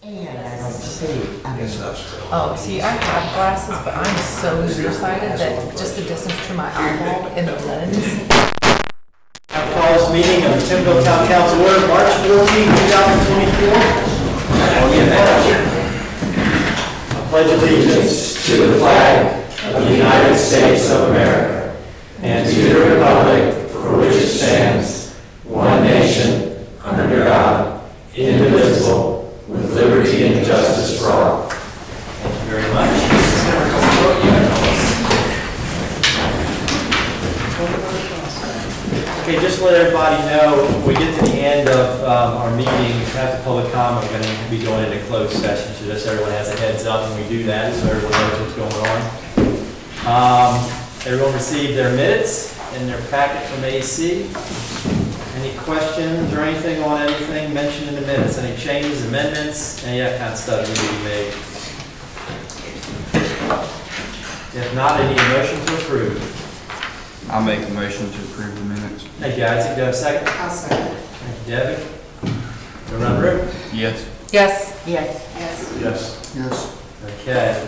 And I don't see, I mean, Oh, see, I have glasses, but I'm so nearsighted that just the distance to my eyeball in the lens. I call this meeting of the Timberville Town Council order, March 14, 2024. I pledge allegiance to the flag of the United States of America and to the republic for which it stands, one nation, under God, indivisible, with liberty and justice for all. Thank you very much. Okay, just to let everybody know, when we get to the end of our meeting, after public comment, we're going to be going into closed session, so just so everyone has a heads up when we do that, so everyone knows what's going on. Everyone received their minutes in their packet from AC. Any questions or anything on anything mentioned in the minutes? Any changes, amendments, any of that kind of stuff that need to be made? If not, I need a motion to approve. I'll make a motion to approve the minutes. Thank you, Isaac. Do you have a second? I'll second. Thank you, Debbie. Go around the room. Yes. Yes. Yes. Yes. Yes. Yes. Okay.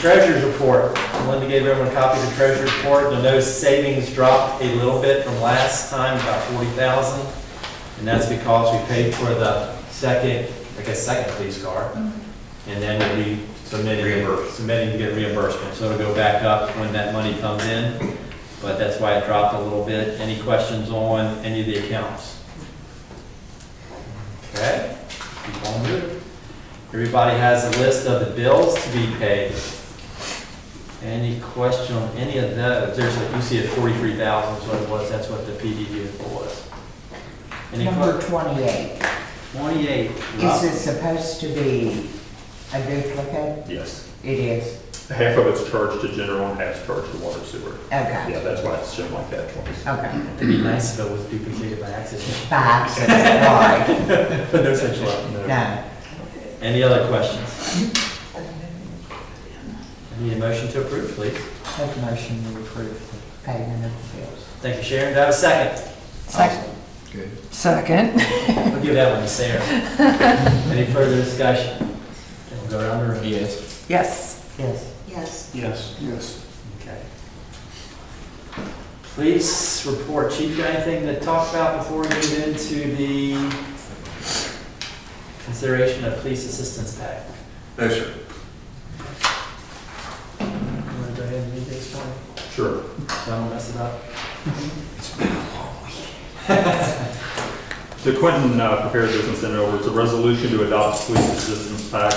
Treasurer's report. Linda gave everyone a copy of the treasurer's report. You'll notice savings dropped a little bit from last time, about $40,000. And that's because we paid for the second police car. And then we'll be submitting to get reimbursement. So it'll go back up when that money comes in. But that's why it dropped a little bit. Any questions on any of the accounts? Okay. Keep on moving. Everybody has a list of the bills to be paid. Any question on any of those? There's you see it 43,000 is what it was. That's what the PD vehicle was. Any Number 28. 28. Is it supposed to be a duplicate? Yes. It is. Half of it's charged to general and half's charged to water sewer. Okay. Yeah, that's why it's shown like that twice. Okay. It'd be nice if it was duplicated by accident. By accident, right. But no such luck. No. Any other questions? I need a motion to approve, please. Make a motion to approve the payment of the bills. Thank you, Sharon. Do I have a second? Second. Good. Second. I'll give that one to Sarah. Any further discussion? Okay, we'll go around the room. Yes. Yes. Yes. Yes. Yes. Yes. Okay. Police report. Chief, got anything to talk about before we move into the consideration of police assistance pack? No, sir. You want to go ahead and read this one? Sure. So I don't mess it up? So Quentin prepared this and sent it over. It's a resolution to adopt the police assistance pact.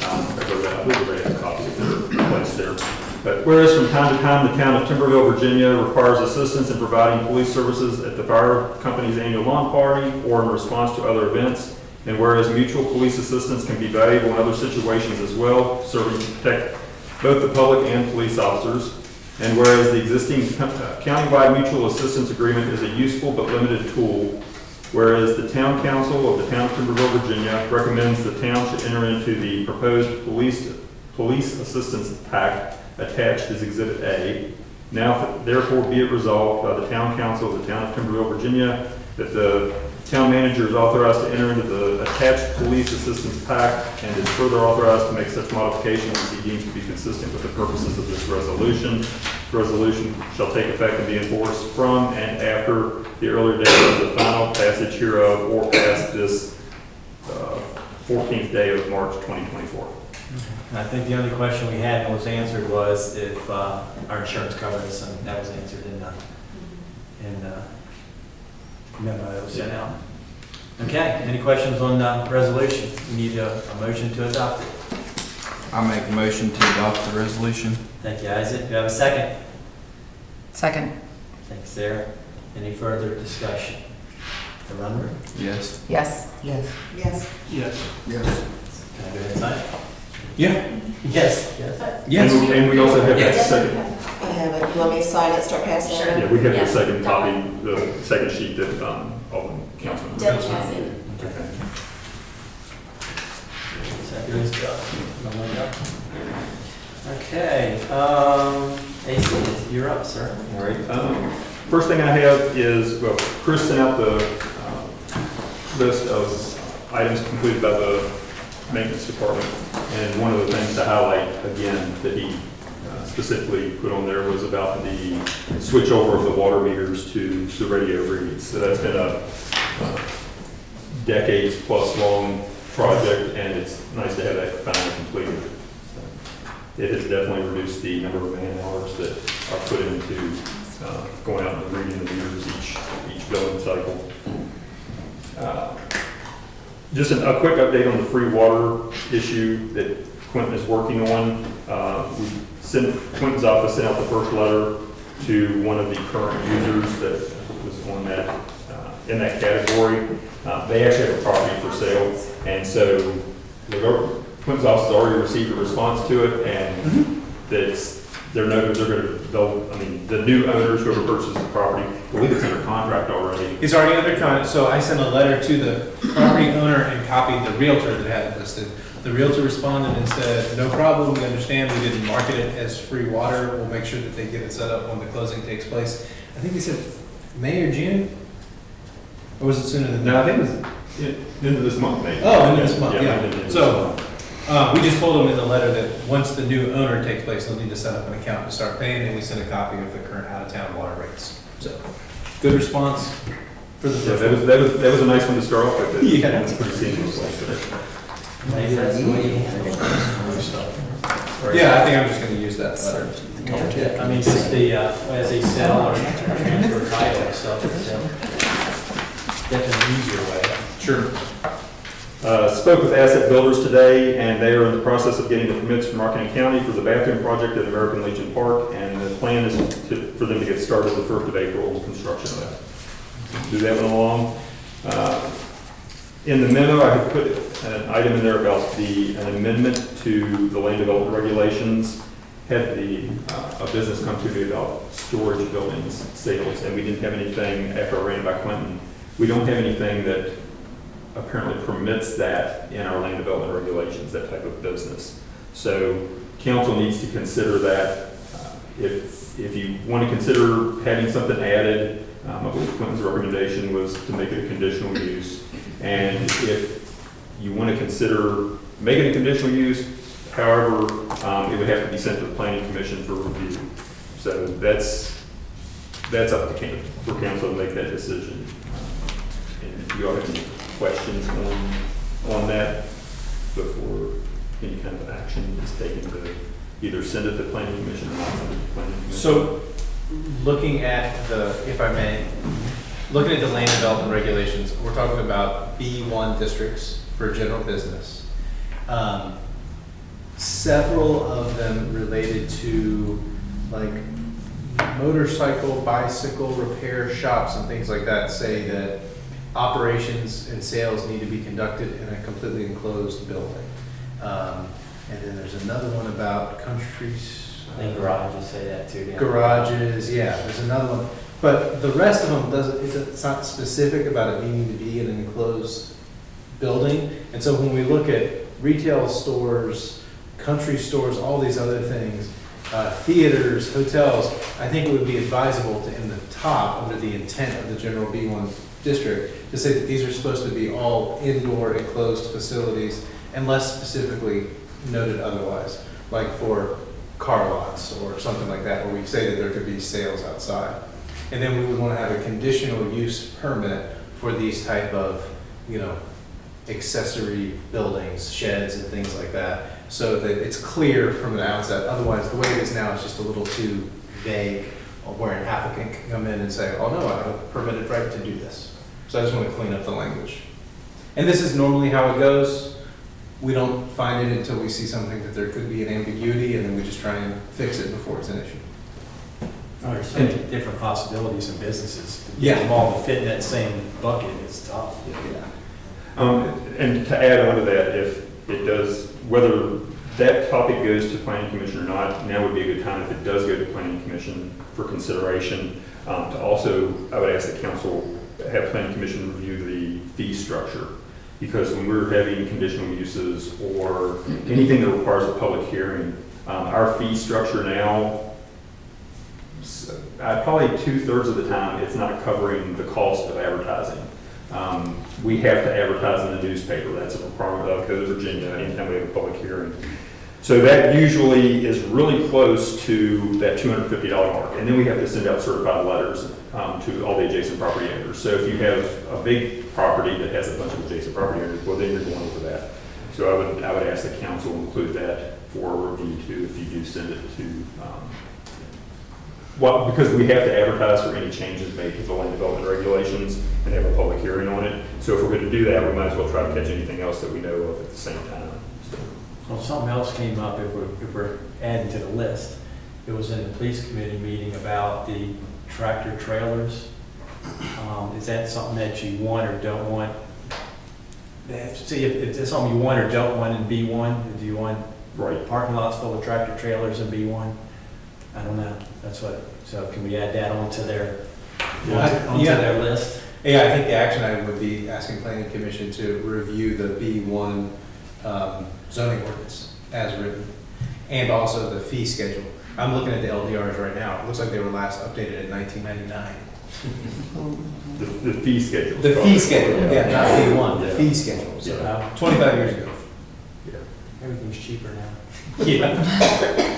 I believe we have a copy of their place there. But whereas from time to time, the town of Timberville, Virginia requires assistance in providing police services at the fire company's annual lawn party or in response to other events, and whereas mutual police assistance can be valuable in other situations as well, serving to protect both the public and police officers, and whereas the existing countywide mutual assistance agreement is a useful but limited tool, whereas the town council of the town of Timberville, Virginia recommends the town should enter into the proposed police assistance pact attached as Exhibit A. Now, therefore, be it resolved by the town council of the town of Timberville, Virginia, that the town manager is authorized to enter into the attached police assistance pact and is further authorized to make such modifications as he deems to be consistent with the purposes of this resolution. The resolution shall take effect and be enforced from and after the earlier date of the final passage hereof or past this 14th day of March 2024. And I think the only question we had and was answered was if our insurance covers us, and that was answered in the memo that was sent out. Okay, any questions on the resolution? We need a motion to adopt it. I'll make a motion to adopt the resolution. Thank you, Isaac. Do you have a second? Second. Thanks, Sarah. Any further discussion? The runner? Yes. Yes. Yes. Yes. Yes. Yes. Can I go ahead and sign it? Yeah. Yes. Yes. Yes. And we also have that Yes. second, I have it. You want me to sign it, start passing it? yeah, we have the second copy, the second sheet that all the councilmen. Debbie has it. Okay. So that goes to Okay, AC, you're up, sir. All right. First thing I have is, well, Chris sent out the list of items completed by the maintenance department. And one of the things to highlight, again, that he specifically put on there was about the switch over of the water meters to the radio reads. So that's been a decades plus long project, and it's nice to have that finally completed. It has definitely reduced the number of man hours that are put into going out and reading the meters each billing cycle. Just a quick update on the free water issue that Quentin is working on. Quentin's office sent out the first letter to one of the current users that was on that, in that category. They actually have a property for sale, and so Quentin's office has already received a response to it, and the new owners, whoever purchases the property, I believe it's under contract already. It's already under contract, so I sent a letter to the property owner and copied the realtor that had it listed. The realtor responded and said, no problem, we understand, we didn't market it as free water, we'll make sure that they get it set up when the closing takes place. I think he said May or June? Or was it sooner than that? No, I think it was into this month, maybe. Oh, into this month, into yeah. this So, month. we just told them in the letter that once the new owner takes place, they'll need to set up an account to start paying, and we sent a copy of the current out-of-town water rates. So, good response for the Yeah, first one. that was a nice one to start off with. Yeah. That's pretty seamless. Maybe that's the way you handle it. Yeah, I think I'm just gonna use that letter. I mean, just the, as they sell or transfer title and stuff, it's definitely easier way. Sure. Spoke with Asset Builders today, and they are in the process of getting the permits from Rockingham County for the bathroom project at American Legion Park, and the plan is for them to get started the 1st of April with construction of that. Do that one along. In the memo, I had put an item in there about an amendment to the land development regulations. Had a business come to me about storage buildings sales, and we didn't have anything, after I ran it by Quentin, we don't have anything that apparently permits that in our land development regulations, that type of business. So council needs to consider that. If you want to consider having something added, I believe Quentin's recommendation was to make it a conditional use. And if you want to consider making a conditional use, however, it would have to be sent to the planning commission for review. So that's up to for council to make that decision. And if you all have any questions on that before any kind of action is taken to either send it to the planning commission or not send it to the planning commission. So, looking at if I may, looking at the land development regulations, we're talking about B1 districts for general business. Several of them related to like motorcycle, bicycle repair shops and things like that say that operations and sales need to be conducted in a completely enclosed building. And then there's another one about countries. I think garages say that too. yeah. Garages, yeah, there's another one. But the rest of them it's not specific about it needing to be in an enclosed building. And so when we look at retail stores, country stores, all these other things, theaters, hotels, I think it would be advisable to, in the top, under the intent of the general B1 district, to say that these are supposed to be all indoor enclosed facilities unless specifically noted otherwise, like for car lots or something like that, where we say that there could be sales outside. And then we would want to have a conditional use permit for these type of, accessory buildings, sheds and things like that, so that it's clear from the outset. Otherwise, the way it is now is just a little too vague, where an applicant can come in and say, oh no, I have a permitted right to do this. So I just want to clean up the language. And this is normally how it goes. We don't find it until we see something that there could be an ambiguity, and then we just try and fix it before it's an issue. Oh, there's so many different possibilities in businesses. Yeah. Them all to fit in that same bucket is tough. Yeah. And to add on to that, if it does, whether that topic goes to planning commission or not, now would be a good time if it does go to planning commission for consideration. To also, I would ask the council have planning commission review the fee structure. Because when we're having conditional uses or anything that requires a public hearing, our fee structure now, probably 2/3 of the time, it's not covering the cost of advertising. we have to advertise in the newspaper. That's a requirement of Code of Virginia anytime we have a public hearing. So that usually is really close to that $250 mark. And then we have to send out certified letters to all the adjacent property owners. So if you have a big property that has a bunch of adjacent property owners, well, then you're going over that. So I would ask the council to include that for review too, if you do send it to, well, because we have to advertise for any changes made to the land development regulations and have a public hearing on it. So if we're going to do that, we might as well try to catch anything else that we know of at the same time. So, Well, something else came up if we're adding to the list. It was in the police committee meeting about the tractor trailers. Is that something that you want or don't want? See, if it's something you want or don't want in B1, do you want right. parking lots full of tractor trailers in B1? I don't know. That's what, so can we add that onto their, onto Yeah. their list? Yeah, I think the action item would be asking planning commission to review the B1 zoning ordinance as written, and also the fee schedule. I'm looking at the LDRs right now. It looks like they were last updated in 1999. The fee schedule. The fee schedule, yeah, not B1, the Yeah. fee schedule, so Yeah. 25 years ago. Yeah. Everything's cheaper now. Yeah.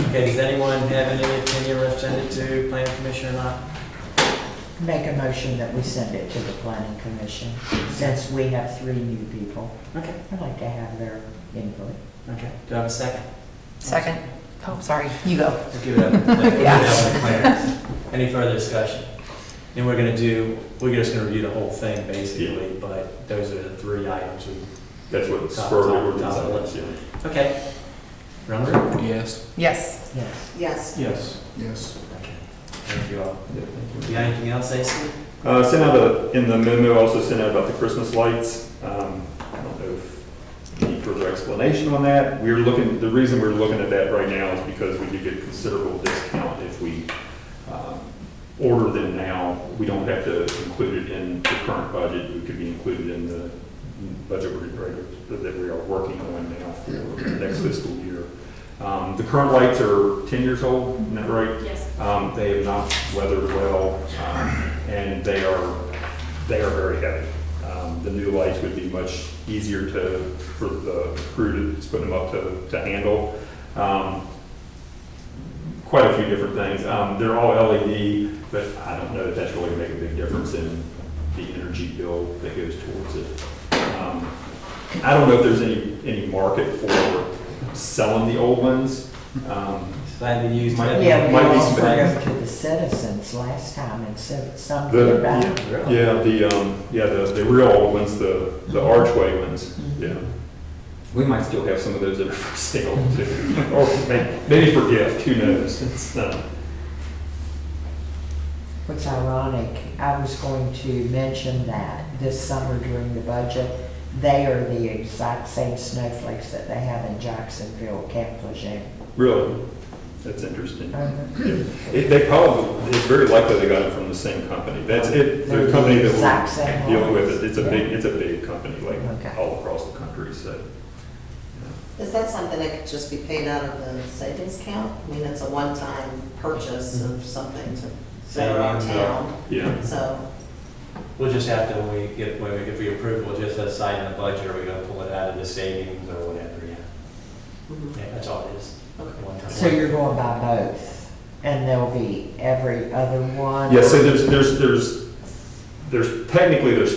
Okay, does anyone have any opinion or send it to planning commission or not? Make a motion that we send it to the planning commission, since we have 3 new people. Okay. I'd like to have their input. Okay, do I have a second? Second. Oh, sorry, you go. We'll give it up. We'll give it up to Clarence. Any further discussion? Then we're just gonna review the whole thing basically, but those are the 3 items we, That's what Top- spurred the top- ordinance. top of the on, list. yeah. okay. Remember? Yes. Yes. Yes. Yes. Yes. Yes. Okay. Thank you all. Yeah, thank You got anything else, AC? Sent out in the memo, also sent out about the Christmas lights. I don't know if any further explanation on that. The reason we're looking at that right now is because we do get considerable discount if we order them now. We don't have to include it in the current budget. It could be included in the budget that we are working on now for the next fiscal year. The current lights are 10 years old, isn't that right? Yes. They have not weathered well, and they are very heavy. The new lights would be much easier for the crew to put them up to handle. Quite a few different things. They're all LED, but I don't know that that's really make a big difference in the energy bill that goes towards it. I don't know if there's any market for selling the old ones. Slightly used. Might- Yeah, we might be offered some- them to the citizens last time and said something The, about. the real old ones, the archway ones, yeah. We might still have some of those that are for sale too, or maybe for gift, who knows? It's, What's ironic, I was going to mention that this summer during the budget, they are the exact same snowflakes that they have in Jacksonville, Camp Lejeune. Really? That's interesting. They probably, it's very likely they got it from the same company. That's it, They're the the company that exact same we're dealing with, ones. it's a big company, like Okay. all across the country, so. Is that something that could just be paid out of the savings account? I mean, it's a one-time purchase of something to better our town, Yeah, so. We'll just have to, if we approve, we'll just decide in the budget, are we gonna pull it out of the savings or whatever, yeah. Mhm. Yeah, that's all it is. Okay. One time. So you're going by both, and there'll be every other one? yeah, so there's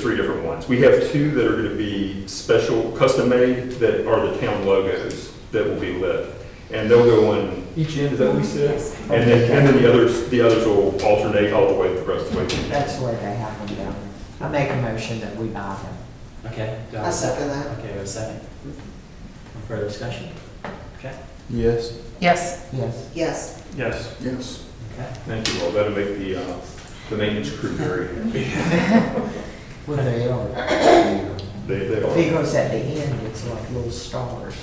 3 different ones. We have 2 that are gonna be special, custom made, that are the town logos that will be lit. And they'll go on each end, is that what we said? Yes. And then the others will alternate all the way the rest of the way. That's where they have them down. I make a motion that we buy them. Okay. do I have I a second that. Okay, we have a second. Further discussion? Okay, Yes. Yes. Yes. Yes. Yes. Yes. okay. Thank you all. That'll make the maintenance crew very happy. Well, they are. They are. Because at the end, it's like little stars.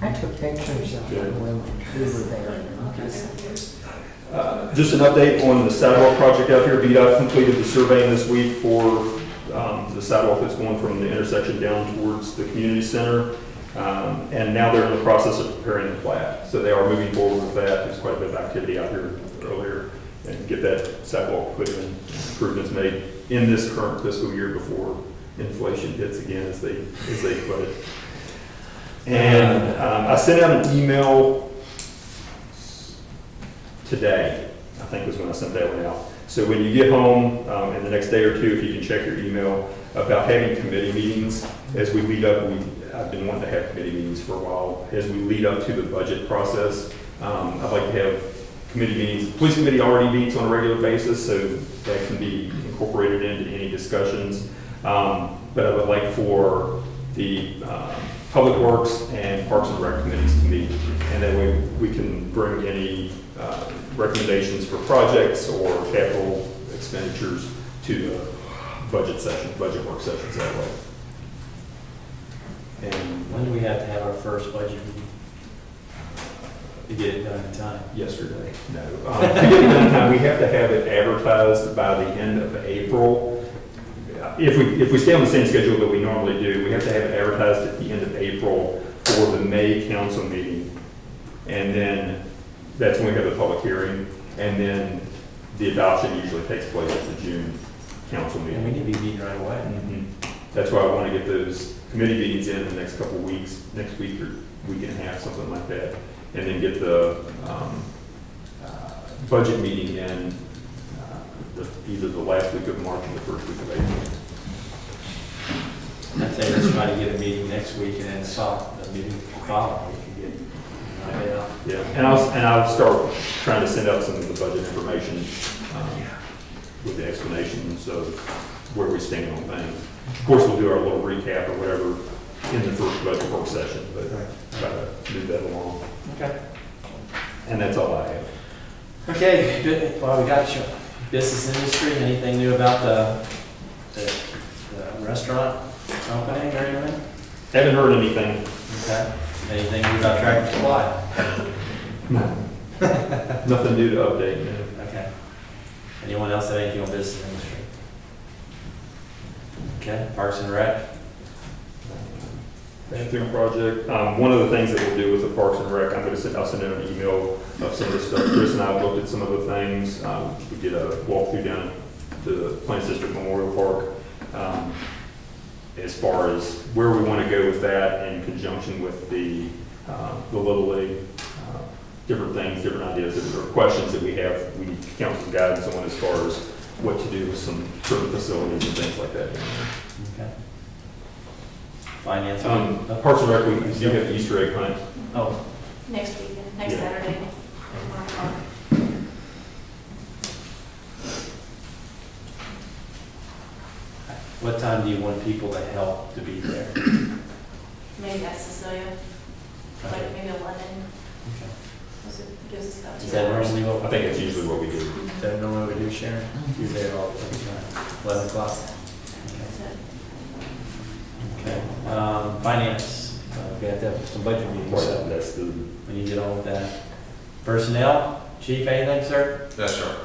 I took pictures of them when we were there. Just an update on the sidewalk project out here. VDOT completed the surveying this week for the sidewalk that's going from the intersection down towards the community center. And now they're in the process of preparing the plat. So they are moving forward with that. There's quite a bit of activity out here earlier. and get that sidewalk put in, improvements made in this current fiscal year before inflation hits again, as they put it. And I sent out an email today, I think was when I sent that one out. So when you get home, in the next day or two, if you can check your email, about having committee meetings as we lead up, I've been wanting to have committee meetings for a while, as we lead up to the budget process. I'd like to have committee meetings. The police committee already meets on a regular basis, so that can be incorporated into any discussions. But I would like for the Public Works and Parks and Rec committees to meet, and that way we can bring any recommendations for projects or capital expenditures to the budget work sessions that way. And When do we have to have our first budget meeting? To get it done in time? yesterday, no. To get it done in time, we have to have it advertised by the end of April. If we stay on the same schedule that we normally do, we have to have it advertised at the end of April for the May council meeting. And then that's when we have the public hearing. And then the adoption usually takes place at the June council And we meeting. need to be meeting right away. Mhm. That's why I want to get those committee meetings in the next couple of weeks, next week or week and a half, something like that. And then get the budget meeting in either the last week of March or the first week of April. I'd say let's try to get a meeting next week and then stop the meeting following week and get, Yeah, and I'll start trying to send out some of the budget information with the explanations of where we stand on things. Of course, we'll do our little recap or whatever in the first budget work session, but try to move that along. Okay. And that's all I have. Okay, good. Well, we got your business industry. Anything new about the restaurant opening or anything? Haven't heard anything. Okay. Anything new about Tractor Supply? Nothing new to update. No. Okay. Anyone else have anything on business industry? Okay, Parks and Rec? Bathroom project. One of the things that we'll do with the Parks and Rec, I'll send out an email of some of the stuff. Chris and I have looked at some of the things. We did a walkthrough down to the Plains District Memorial Park. As far as where we want to go with that in conjunction with the Little League, different things, different ideas, or questions that we have, we need council guidance on as far as what to do with some certain facilities and things like that. Okay. Finance? Parks and Rec, we do have the Easter egg hunt. Oh, Next weekend, next Yeah. Saturday. at 1 o'clock. what time do you want people to help to be there? Maybe ask Cecilia, Okay. like maybe 11, Okay. because it gives us about 2 Is that hours. normally what? I think that's usually what we do. Is that normally what we do, Sharon? You're there all the time, 11 o'clock? That's it. Okay. Finance, we have to have some budget meetings, so That's the, we need to get on with that. Personnel, chief, anything, sir? Yes, sir.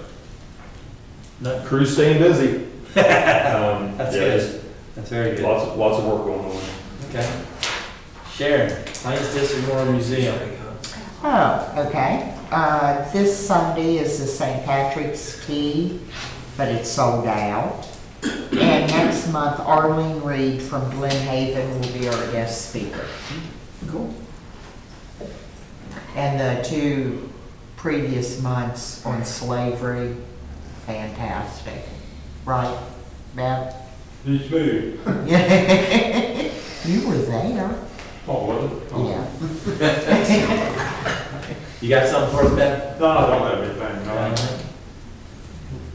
No? crew's staying busy. That's Yeah, good. just That's very good. lots of work going on. Okay. Sharon, Plains District Memorial Museum. Oh, okay. This Sunday is the St. Patrick's Tea, but it's sold out. And next month, Arlene Reed from Glen Haven will be our guest speaker. Cool. And the 2 previous months on slavery, fantastic. Right, Bev? It's me. You were there. Oh, was it? Yeah. You got something for us, Ben? No, I don't have anything,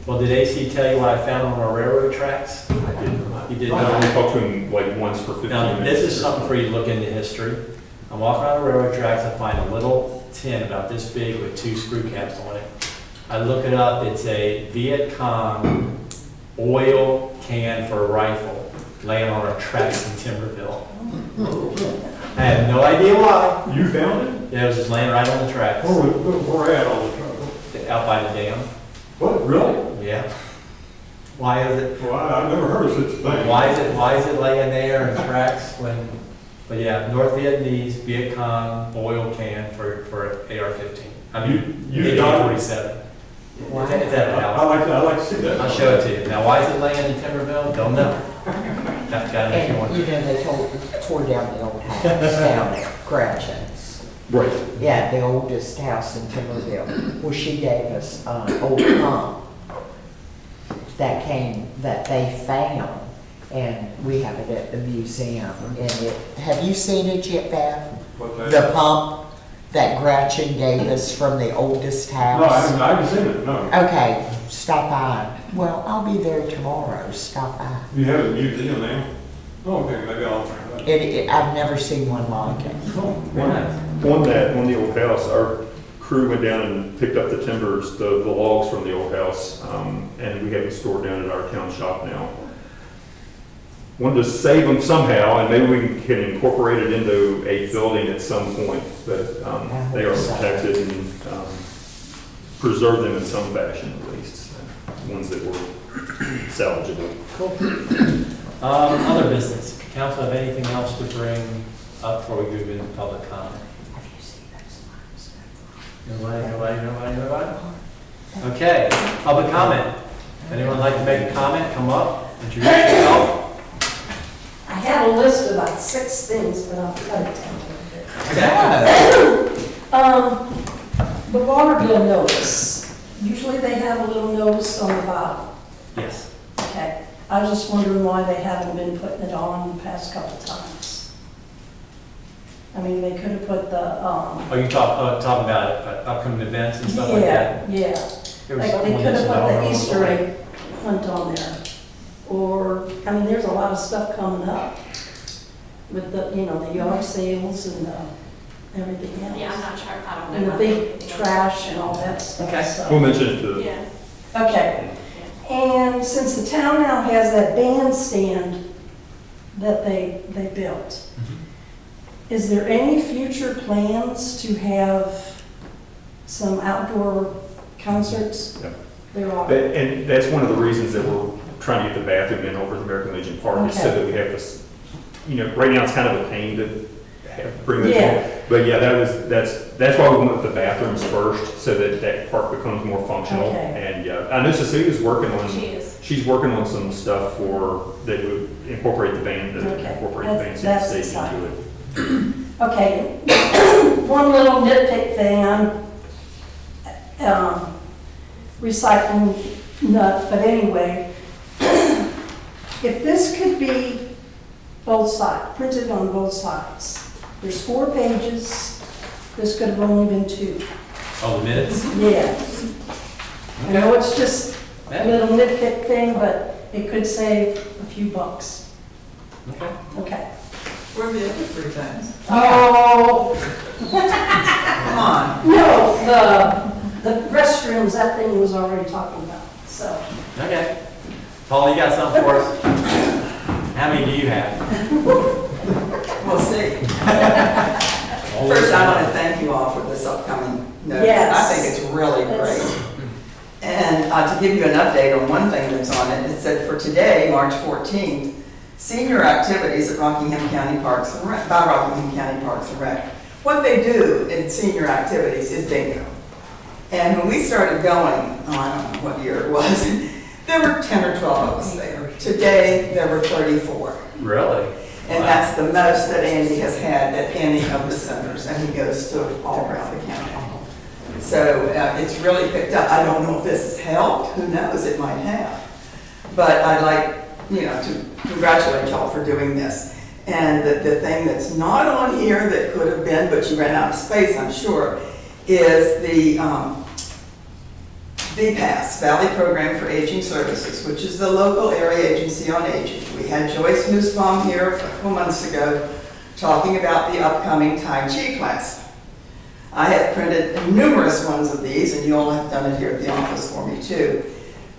Well, did AC tell you what I found on our railroad tracks? I did. You did I not? only talked to him like once for 15 Now, minutes. this is something for you to look into history. I'm walking around the railroad tracks, I find a little tin about this big with 2 screw caps on it. I look it up, it's a Viet Cong oil can for a rifle laying on our tracks in Timberville. I have no idea why. You found it? Yeah, it was just laying right on the tracks, Where at all the trouble? out by the dam. What, really? Yeah. Why is it? Well, I've never heard of such a thing. Why is it laying there in tracks when, but yeah, North Vietnamese Viet Cong oil can for AR-15. I mean, You got it? AK-47. It's at a house. I like to see that. I'll show it to you. Now, why is it laying in Timberville? Don't know. Gotta make you And, wonder. you know, they tore down the old house down at Gretchen's. Right. Yeah, the oldest house in Timberville. Well, she gave us an old pump that they found, and we have it at the museum. And have you seen it yet, Beth? The pump that Gretchen gave us from the oldest house? No, I haven't seen it, no. Okay, stop by. Well, I'll be there tomorrow. Stop by. You have a museum now? Oh, okay, maybe I'll. I've never seen one like it. Very nice. On the old house, our crew went down and picked up the timbers, the logs from the old house, and we have them stored down at our town shop now. Wanted to save them somehow, and maybe we can incorporate it into a building at some point, but they are protected and preserve them in some fashion at least, ones that were salvageable. Other business. Council have anything else to bring up before we move into public comment? Have you seen those limes? Nobody? Okay, public comment. Anyone like to make a comment? Come up, introduce yourself. I had a list of about 6 things, but I'll cut it down a little bit. Okay. The water bill notice, usually they have a little notice on the bottom. Yes. Okay, I was just wondering why they haven't been putting it on the past couple times. I mean, they could have put the, Are you talking about upcoming events and stuff like that? yeah. There was Like, something they on could this have put one. the Easter egg hunt on there. Or, I mean, there's a lot of stuff coming up with the, the yard sales and everything else. Yeah, I'm not sure, I don't know. And the about big anything else. trash and all that stuff. Okay. so- We'll mention it to Yeah. Okay, and since the town now has that bandstand that they built, is there any future plans to have some outdoor concerts? Yeah. There are. And that's one of the reasons that we're trying to get the bathroom in over at the American Legion Park, is so Okay. that we have this, right now it's kind of a pain to bring this Yeah. in. But yeah, that's why we went with the bathrooms first, so that park becomes more functional. Okay. And yeah, I know Cecilia's working on, She is. she's working on some stuff that would incorporate the band, Okay. incorporate the That's bandstand stage exciting. into it. Okay, one little nitpick thing, I'm recycling nut, but anyway, if this could be both sides, printed on both sides, there's 4 pages, this could have only been 2. Oh, the minutes? Yeah. I know it's just a Yeah. little nitpick thing, but it could save a few bucks. Okay. Okay. We're the other 3 times. Oh, Come on. no, the restrooms, that thing was already talking about, so. Okay. Paul, you got something for us? How many do you have? We'll see. First, I want to thank you all for this upcoming notice. Yes. I think it's really great. And to give you an update on one thing that's on it, it said for today, March 14th, senior activities at Rockingham County Parks and Rec, by Rockingham County Parks and Rec. What they do in senior activities is bingo. And when we started going, I don't know what year it was, there were 10 or 12 of us there. Today, there were 34. Really? And that's the most that Andy has had at any of the centers, and he goes to all around the county. So it's really picked up. I don't know if this has helped, who knows, it might have. But I'd like, to congratulate y'all for doing this. And the thing that's not on here that could have been, but you ran out of space, I'm sure, is the VPAS, Valley Program for Aging Services, which is the local area agency on aging. We had Joyce Nussbaum here a couple months ago talking about the upcoming Tai Chi class. I have printed numerous ones of these, and you all have done it here at the office for me too.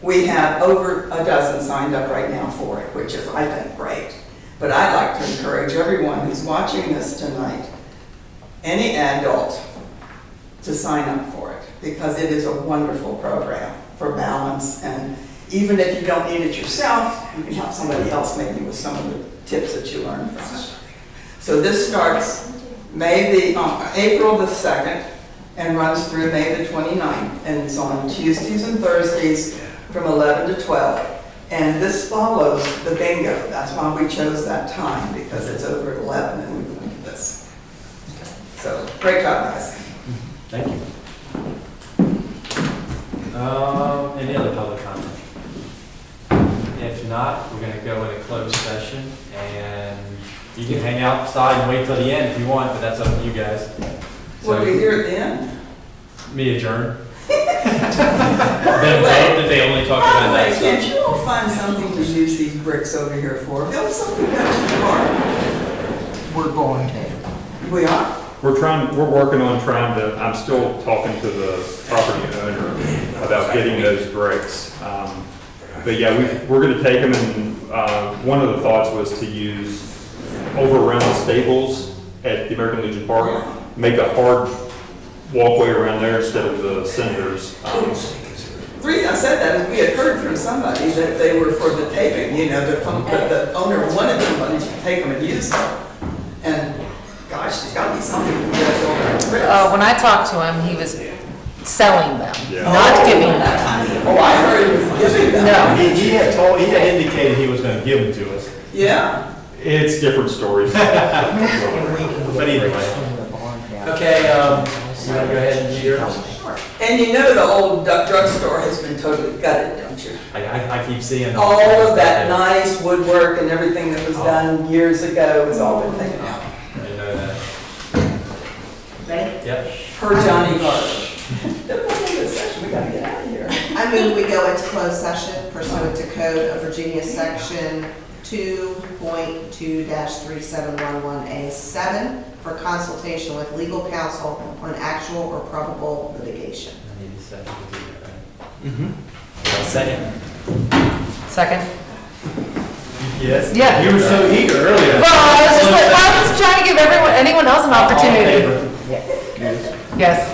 We have over a dozen signed up right now for it, which is, I think, great. But I'd like to encourage everyone who's watching this tonight, any adult, to sign up for it, because it is a wonderful program for balance. And even if you don't need it yourself, you can help somebody else maybe with some of the tips that you learn from it. So this starts April the 2nd and runs through May the 29th. And it's on Tuesdays and Thursdays from 11 to 12. And this follows the bingo. That's why we chose that time, because it's over at 11 and we went to this. So, great job, guys. Thank you. Any other public comment? If not, we're gonna go in a closed session, and you can hang outside and wait till the end if you want, but that's up to you guys. What do we hear at the end? Me adjourn. Did they only talk about By the way, that can't stuff? you all find something to use these bricks over here for? Build something better We're going to. tomorrow. We are? We're working on trying to, I'm still talking to the property owner about getting those bricks. But yeah, we're gonna take them, and one of the thoughts was to use over around the stables at the American Legion Park, make a hard walkway around there instead of the cinders. The reason I said that is we had heard from somebody that they were for the taping, you know, the owner wanted somebody to take them and use them. And gosh, there's gotta be something to get us over the bricks. When I talked to him, he was selling them, Yeah. not giving them. Oh, I heard he was giving them. No. He had indicated he was gonna give them to us. Yeah. It's different stories. But either way. Okay, you wanna go ahead and do yours? And you know the old drugstore has been totally gutted, don't you? I keep seeing. All of that nice woodwork and everything that was done years ago has all been taken out. I didn't know that. Ready? Yep. Per Johnny Garbage. We gotta get out of here. I move we go into closed session pursuant to Code of Virginia, Section 2.2-3711A7 for consultation with legal counsel on actual or probable litigation. I need a second to do that, right? Second? Second? Yes? Yeah. You were so eager earlier. Well, I was trying to give anyone else an opportunity. Yeah. Yes.